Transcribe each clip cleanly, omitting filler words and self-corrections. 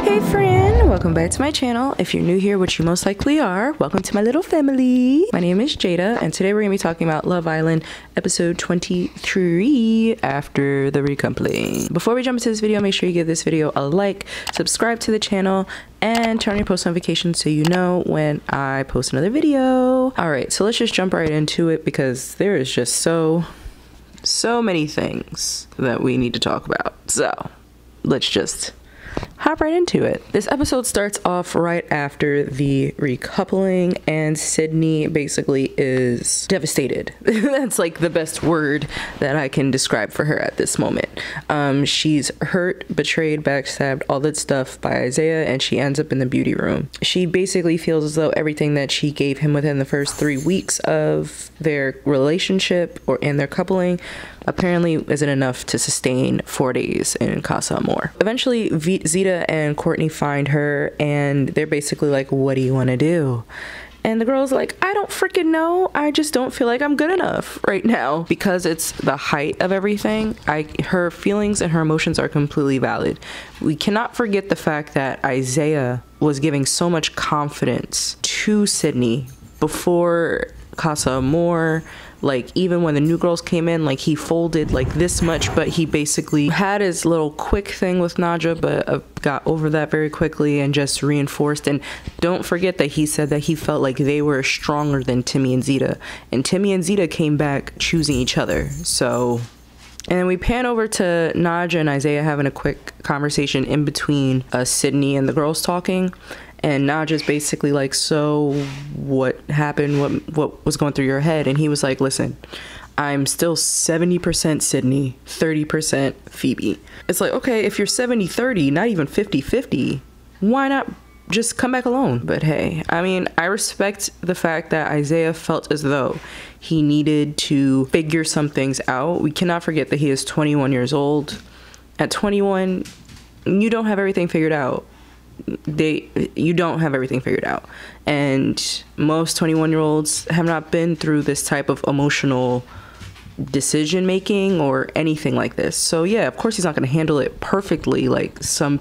Hey friend, welcome back to my channel. If you're new here, which you most likely are, welcome to my little family. My name is Jada, and today we're gonna be talking about Love Island episode 23, After the Recoupling. Before we jump into this video, make sure you give this video a like, subscribe to the channel, and turn on your post notifications so you know when I post another video. All right, so let's just jump right into it because there is just so many things that we need to talk about. So let's just hop right into it. This episode starts off right after the recoupling, and Sydney basically is devastated. That's like the best word that I can describe for her at this moment. She's hurt, betrayed, backstabbed, all that stuff by Isaiah, and she ends up in the beauty room. She basically feels as though everything that she gave him within the first 3 weeks of their relationship or in their coupling apparently isn't enough to sustain 4 days in Casa Amor. Eventually, Zeta and Courtney find her, and they're basically like, what do you want to do? And the girl's like, I don't freaking know. I just don't feel like I'm good enough right now. Because it's the height of everything, her feelings and her emotions are completely valid. We cannot forget the fact that Isaiah was giving so much confidence to Sydney before Casa Amor. Like, even when the new girls came in, like, he folded like this much, but he basically had his little quick thing with Nadja, but got over that very quickly and just reinforced. And don't forget that he said that he felt like they were stronger than Timmy and Zeta, and Timmy and Zeta came back choosing each other. So, and then we pan over to Nadja and Isaiah having a quick conversation in between Sydney and the girls talking. And Nadja's basically like, so what happened? What was going through your head? And he was like, listen, I'm still 70% Sydney, 30% Phoebe. It's like, okay, if you're 70-30, not even 50-50, why not just come back alone? But hey, I mean, I respect the fact that Isaiah felt as though he needed to figure some things out. We cannot forget that he is 21 years old. At 21, you don't have everything figured out. You don't have everything figured out, and most 21-year-olds have not been through this type of emotional decision making or anything like this. So yeah, of course he's not going to handle it perfectly like some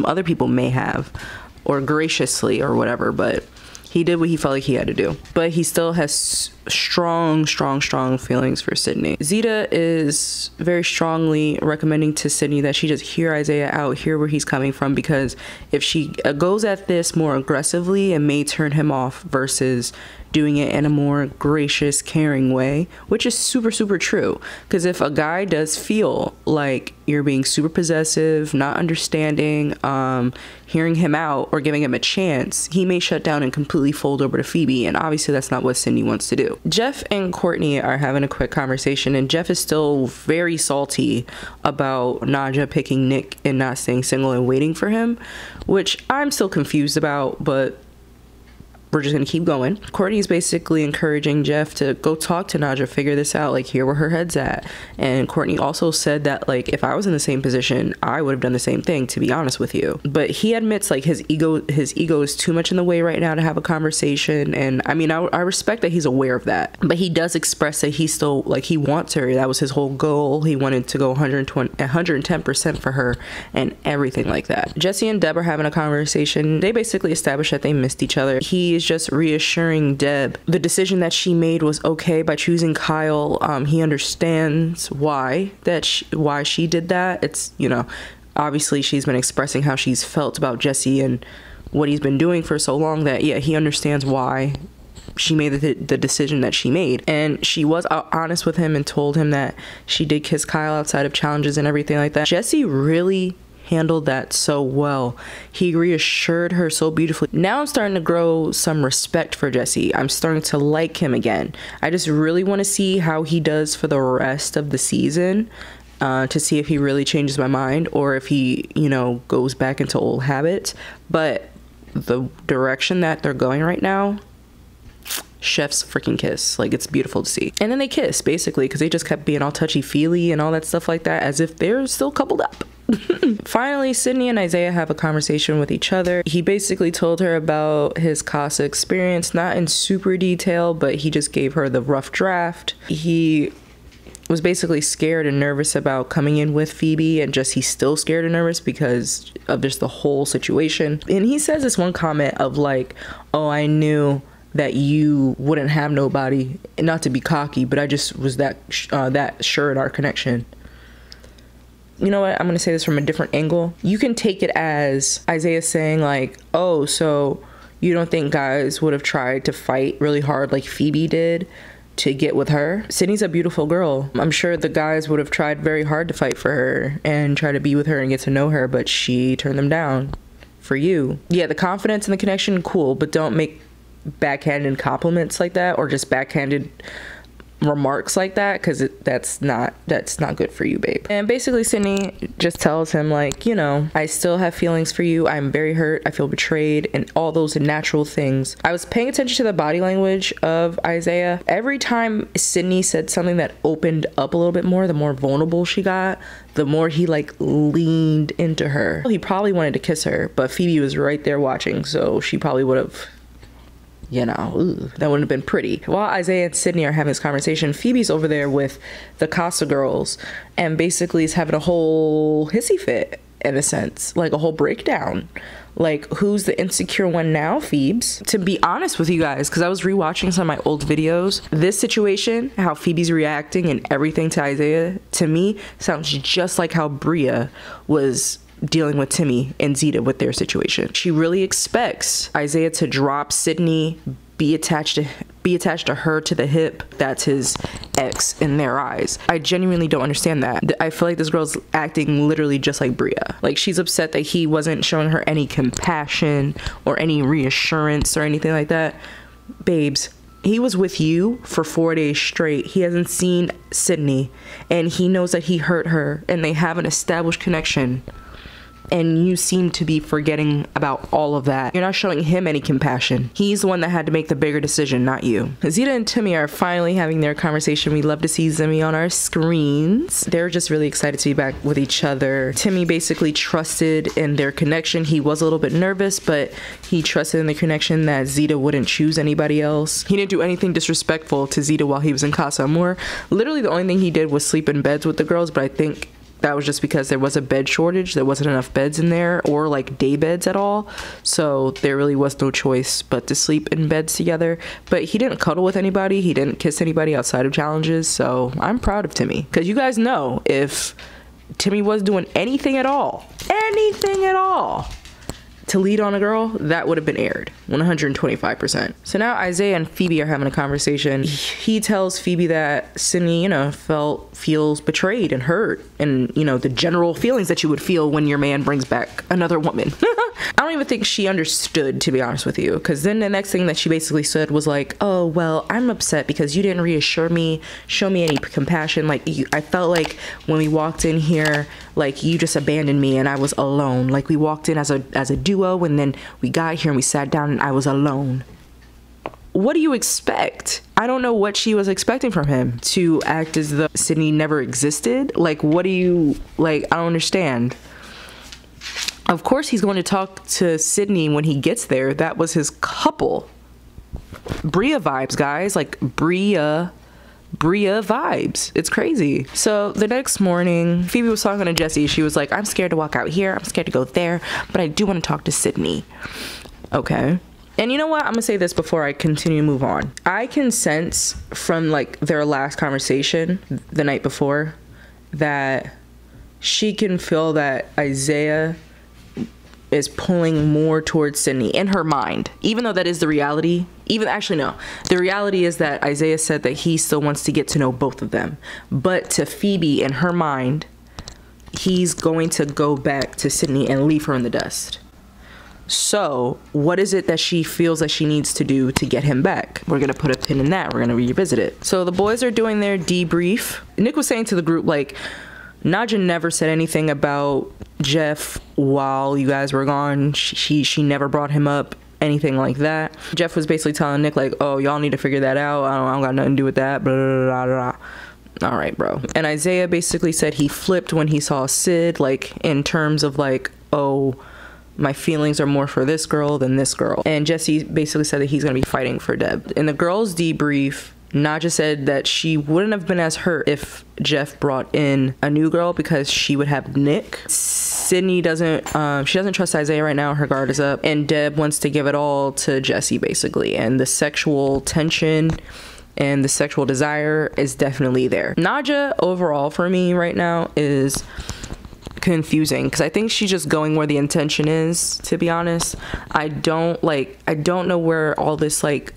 other people may have, or graciously or whatever, but he did what he felt like he had to do. But he still has strong feelings for Sydney. Zeta is very strongly recommending to Sydney that she just hear Isaiah out, hear where he's coming from, because if she goes at this more aggressively, it may turn him off versus doing it in a more gracious, caring way, which is super true. Because if a guy does feel like you're being super possessive, not understanding, hearing him out or giving him a chance, he may shut down and completely fold over to Phoebe, and obviously that's not what Sydney wants to do. Jeff and Courtney are having a quick conversation, and Jeff is still very salty about Nadja picking Nick and not staying single and waiting for him, which I'm still confused about, but we're just gonna keep going. Courtney's basically encouraging Jeff to go talk to Nadja, figure this out, like, hear where her head's at. And Courtney also said that, like, if I was in the same position, I would have done the same thing, to be honest with you. But he admits, like, his ego is too much in the way right now to have a conversation. And I mean, I respect that he's aware of that, but he does express that he still, like, he wants her. That was his whole goal. He wanted to go 110% for her and everything like that. Jesse and Deb are having a conversation. They basically established that they missed each other. He is just reassuring Deb the decision that she made was okay by choosing Kyle. He understands why she did that. It's, you know, obviously she's been expressing how she's felt about Jesse and what he's been doing for so long, that yeah, he understands why she made the decision that she made. And she was honest with him and told him that she did kiss Kyle outside of challenges and everything like that. Jesse really handled that so well. He reassured her so beautifully. Now I'm starting to grow some respect for Jesse. I'm starting to like him again. I just really want to see how he does for the rest of the season, to see if he really changes my mind or if he, you know, goes back into old habits. But the direction that they're going right now, chef's freaking kiss. Like, it's beautiful to see. And then they kiss, basically, because they just kept being all touchy-feely and all that stuff like that, as if they're still coupled up. Finally, Sydney and Isaiah have a conversation with each other. He basically told her about his Casa experience, not in super detail, but he just gave her the rough draft. He was basically scared and nervous about coming in with Phoebe, and just he's still scared and nervous because of just the whole situation. And he says this one comment of like, oh, I knew that you wouldn't have nobody, not to be cocky, but I just was that sure in our connection. You know what, I'm gonna say this from a different angle. You can take it as Isaiah saying like, oh, so you don't think guys would have tried to fight really hard like Phoebe did to get with her? Sydney's a beautiful girl. I'm sure the guys would have tried very hard to fight for her and try to be with her and get to know her, but she turned them down for you. Yeah, the confidence and the connection, cool, but don't make backhanded compliments like that, or just backhanded remarks like that, because that's not good for you, babe. And basically Sydney just tells him like, you know, I still have feelings for you, I'm very hurt, I feel betrayed, and all those natural things. I was paying attention to the body language of Isaiah. Every time Sydney said something that opened up a little bit more, the more vulnerable she got, the more he like leaned into her. He probably wanted to kiss her, but Phoebe was right there watching, so she probably would have, you know, that wouldn't have been pretty. While Isaiah and Sydney are having this conversation, Phoebe's over there with the Casa girls and basically is having a whole hissy fit, in a sense, like a whole breakdown. Like, who's the insecure one now, Phoebes? To be honest with you guys, because I was rewatching some of my old videos, this situation, how Phoebe's reacting and everything to Isaiah, to me, sounds just like how Bria was dealing with Timmy and Zeta with their situation. She really expects Isaiah to drop Sydney, be attached to her to the hip. That's his ex in their eyes. I genuinely don't understand that. I feel like this girl's acting literally just like Bria. Like, she's upset that he wasn't showing her any compassion or any reassurance or anything like that. Babes, he was with you for 4 days straight. He hasn't seen Sydney, and he knows that he hurt her, and they have an established connection. And you seem to be forgetting about all of that. You're not showing him any compassion. He's the one that had to make the bigger decision, not you. Zeta and Timmy are finally having their conversation. We love to see Zimmy on our screens. They're just really excited to be back with each other. Timmy basically trusted in their connection. He was a little bit nervous, but he trusted in the connection that Zeta wouldn't choose anybody else. He didn't do anything disrespectful to Zeta while he was in Casa Amor. Literally the only thing he did was sleep in beds with the girls, but I think that was just because there was a bed shortage. There wasn't enough beds in there, or like day beds at all. So there really was no choice but to sleep in beds together. But he didn't cuddle with anybody. He didn't kiss anybody outside of challenges. So I'm proud of Timmy. Because you guys know, if Timmy was doing anything at all to lead on a girl, that would have been aired 125%. So now Isaiah and Phoebe are having a conversation. He tells Phoebe that Sydney, you know, feels betrayed and hurt, and, you know, the general feelings that you would feel when your man brings back another woman. I don't even think she understood, to be honest with you, because then the next thing that she basically said was like, oh, well, I'm upset because you didn't reassure me, show me any compassion. Like, I felt like when we walked in here, like, you just abandoned me and I was alone. Like, we walked in as a duo, and then we got here and we sat down and I was alone. What do you expect? I don't know what she was expecting from him. To act as though Sydney never existed? Like, what do you, like, I don't understand. Of course he's going to talk to Sydney when he gets there. That was his couple. Bria vibes, guys. Like, Bria vibes. It's crazy. So the next morning, Phoebe was talking to Jessie. She was like, I'm scared to walk out here, I'm scared to go there, but I do want to talk to Sydney. Okay. And you know what, I'm gonna say this before I continue to move on. I can sense from like their last conversation the night before that she can feel that Isaiah is pulling more towards Sydney in her mind, even though that is the reality. The reality is that Isaiah said that he still wants to get to know both of them, but to Phoebe, in her mind, he's going to go back to Sydney and leave her in the dust. So what is it that she feels that she needs to do to get him back? We're gonna put a pin in that. We're gonna revisit it. So the boys are doing their debrief. Nick was saying to the group, like, Naja never said anything about Jeff while you guys were gone. She never brought him up, anything like that. Jeff was basically telling Nick, like, oh, y'all need to figure that out. I don't got nothing to do with that. Blah, blah, blah, blah. All right, bro. And Isaiah basically said he flipped when he saw Sid, like, in terms of like, oh, my feelings are more for this girl than this girl. And Jesse basically said that he's gonna be fighting for Deb. In the girls' debrief, Naja said that she wouldn't have been as hurt if Jeff brought in a new girl because she would have Nick. Sydney doesn't trust Isaiah right now. Her guard is up, and Deb wants to give it all to Jesse basically, and the sexual tension and the sexual desire is definitely there. Naja overall for me right now is confusing because I think she's just going where the intention is, to be honest. I don't know where all this like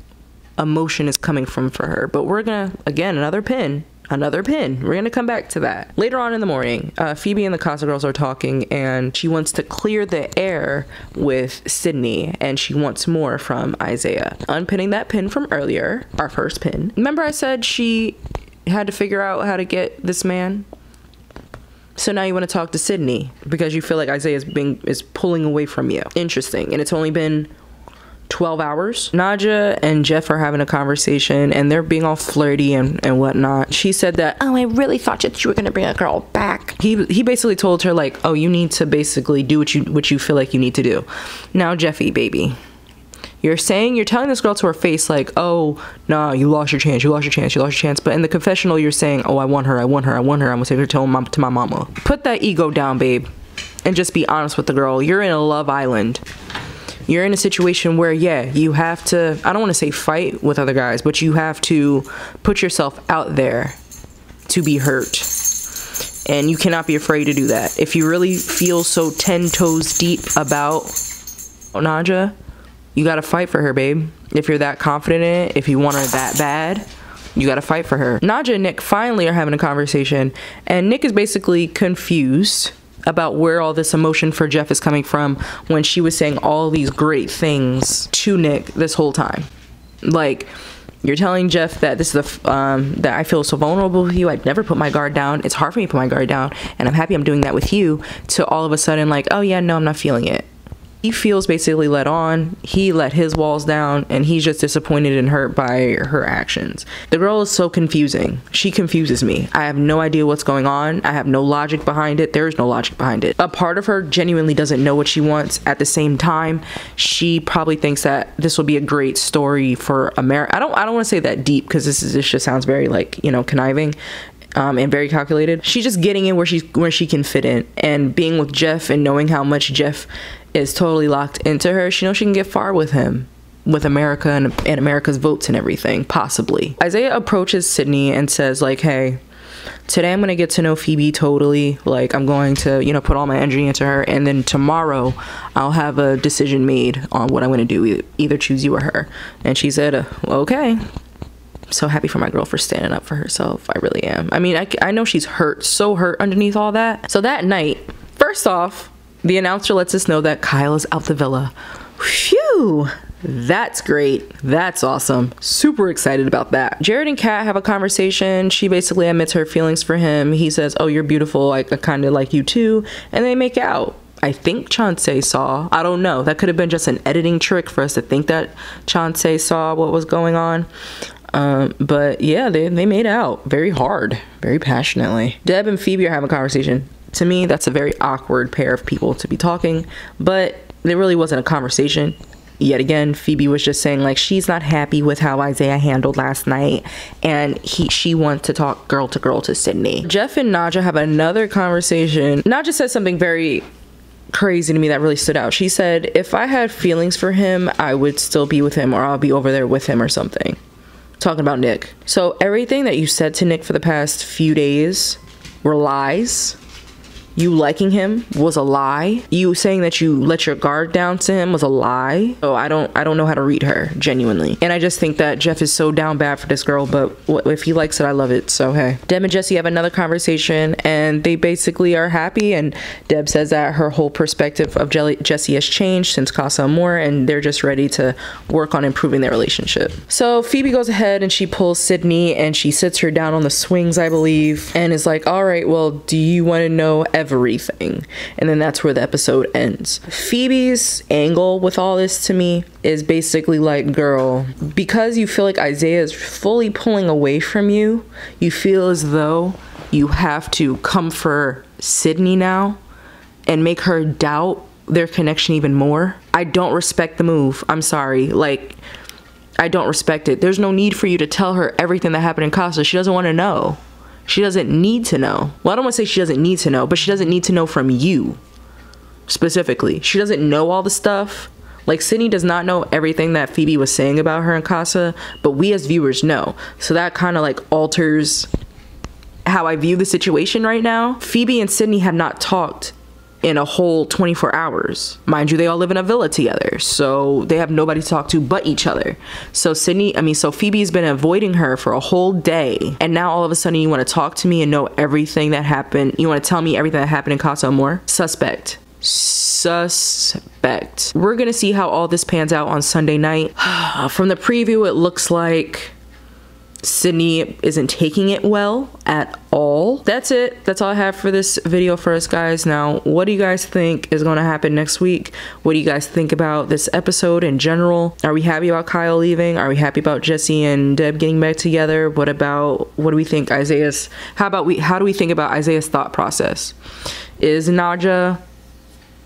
emotion is coming from for her, but we're gonna, again, another pin, we're gonna come back to that later on in the morning. Phoebe and the Casa girls are talking, and she wants to clear the air with Sydney, and she wants more from Isaiah. Unpinning that pin from earlier, our first pin. Remember I said she had to figure out how to get this man? So now you want to talk to Sydney because you feel like Isaiah is pulling away from you. Interesting. And it's only been 12 hours. Naja and Jeff are having a conversation, and they're being all flirty and whatnot. She said that, oh, I really thought that you were gonna bring a girl back. He basically told her like, oh, you need to basically do what you feel like you need to do. Now, Jeffy, baby, you're telling this girl to her face like, oh, nah, you lost your chance. But in the confessional, you're saying, oh, I want her. I'm gonna take her to my mama. Put that ego down, babe, and just be honest with the girl. You're in a Love Island. You're in a situation where, yeah, you have to, I don't want to say fight with other guys, but you have to put yourself out there to be hurt. And you cannot be afraid to do that. If you really feel so 10 toes deep about Naja, you gotta fight for her, babe. If you're that confident in it, if you want her that bad, you gotta fight for her. Naja and Nick finally are having a conversation, and Nick is basically confused about where all this emotion for Jeff is coming from when she was saying all these great things to Nick this whole time. Like, you're telling Jeff that this is that I feel so vulnerable with you. I'd never put my guard down. It's hard for me to put my guard down, and I'm happy I'm doing that with you. To all of a sudden, like, oh yeah, no, I'm not feeling it. He feels basically let on. He let his walls down, and he's just disappointed and hurt by her actions. The girl is so confusing. She confuses me. I have no idea what's going on. I have no logic behind it. There is no logic behind it. A part of her genuinely doesn't know what she wants. At the same time, she probably thinks that this will be a great story for America. I don't want to say that deep, because this just sounds very like, you know, conniving. And very calculated. She's just getting in where she can fit in, and being with Jeff and knowing how much Jeff is totally locked into her, she knows she can get far with him, with America and America's votes and everything, possibly. Isaiah approaches Sydney and says like, hey, today I'm gonna get to know Phoebe totally. Like, I'm going to, you know, put all my energy into her, and then tomorrow I'll have a decision made on what I'm gonna do, either choose you or her. And she said, okay. So happy for my girl for standing up for herself. I really am. I mean, I know she's hurt, so hurt underneath all that. So that night, first off, the announcer lets us know that Kyle is out the villa. Phew, that's great. That's awesome. Super excited about that. Jared and Kat have a conversation. She basically admits her feelings for him. He says, oh, you're beautiful. I kind of like you too. And they make out. I think Chauncey saw. I don't know. That could have been just an editing trick for us to think that Chauncey saw what was going on. But yeah, they made out very hard, very passionately. Deb and Phoebe are having a conversation. To me, that's a very awkward pair of people to be talking, but there really wasn't a conversation. Yet again, Phoebe was just saying like she's not happy with how Isaiah handled last night, and she wants to talk girl to girl to Sydney. Jeff and Naja have another conversation. Naja said something very crazy to me that really stood out. She said, if I had feelings for him, I would still be with him, or I'll be over there with him or something. Talking about Nick. So everything that you said to Nick for the past few days were lies. You liking him was a lie. You saying that you let your guard down to him was a lie. So I don't know how to read her, genuinely. And I just think that Jeff is so down bad for this girl, but if he likes it, I love it. So hey. Deb and Jesse have another conversation, and they basically are happy, and Deb says that her whole perspective of Jesse has changed since Casa Amor, and they're just ready to work on improving their relationship. So Phoebe goes ahead and she pulls Sydney, and she sits her down on the swings, I believe, and is like, all right, well, do you want to know everything? And then that's where the episode ends. Phoebe's angle with all this to me is basically like, girl, because you feel like Isaiah is fully pulling away from you, you feel as though you have to come for Sydney now and make her doubt their connection even more. I don't respect the move. I'm sorry. Like, I don't respect it. There's no need for you to tell her everything that happened in Casa. She doesn't want to know. She doesn't need to know. Well, I don't want to say she doesn't need to know, but she doesn't need to know from you specifically. She doesn't know all the stuff. Like, Sydney does not know everything that Phoebe was saying about her in Casa, but we as viewers know. So that kind of like alters how I view the situation right now. Phoebe and Sydney have not talked in a whole 24 hours. Mind you, they all live in a villa together, so they have nobody to talk to but each other. So Phoebe's been avoiding her for a whole day, and now all of a sudden you want to talk to me and know everything that happened. You want to tell me everything that happened in Casa Amor? Suspect. We're gonna see how all this pans out on Sunday night. From the preview, it looks like Sydney isn't taking it well at all. That's it. That's all I have for this video for us, guys. Now, what do you guys think is going to happen next week? What do you guys think about this episode in general? Are we happy about Kyle leaving? Are we happy about Jesse and Deb getting back together? What do we think Isaiah's, how do we think about Isaiah's thought process? Is Naja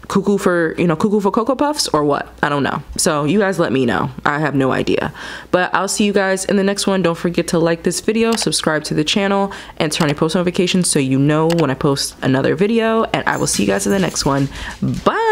cuckoo for Cocoa Puffs or what? I don't know. So you guys let me know. I have no idea. But I'll see you guys in the next one. Don't forget to like this video, subscribe to the channel, and turn on post notifications so you know when I post another video. And I will see you guys in the next one. Bye.